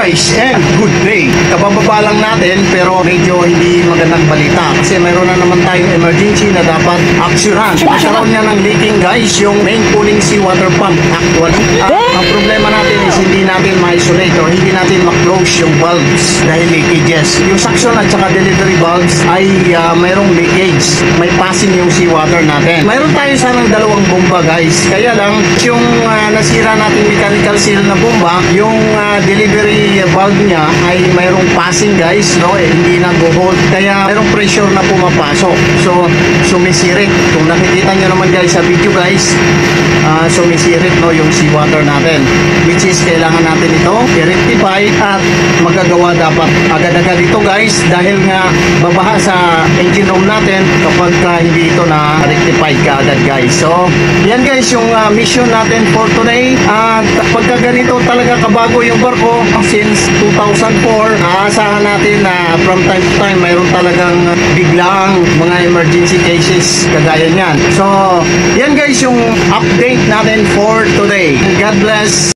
guys, and good day. Kabababa lang natin pero medyo hindi magandang balita kasi mayroon na naman tayong emergency na dapat aksyonan. Nagkaroon niya ng leaking guys, yung main cooling seawater pump. Actually, ang problema natin is hindi natin ma-isolate o hindi natin ma-close yung valves dahil leakages. Yung suction at saka delivery valves ay mayroong leakage. May passing yung seawater natin. Mayroon tayo sanang dalawang bomba guys. Kaya lang, yung nasira natin mechanical seal na bomba, yung delivery valve niya ay mayroong passing guys, no? Hindi nag-hold. Kaya mayroong pressure na pumapasok. So, sumisirit. Kung nakikita nyo naman guys sa video guys, sumisirit no, yung seawater natin. Which is, kailangan natin ito i-rectify at magagawa dapat agad-agad ito guys dahil nga babaha sa engine room natin kapag hindi ito na-rectify kaagad guys. So, yan guys yung mission natin for today. At pagka ganito talaga kabago yung barko since 2004, aasahan natin na from time to time mayroon talagang biglaang mga emergency cases kagaya niyan. So, yan guys yung update natin for today. God bless.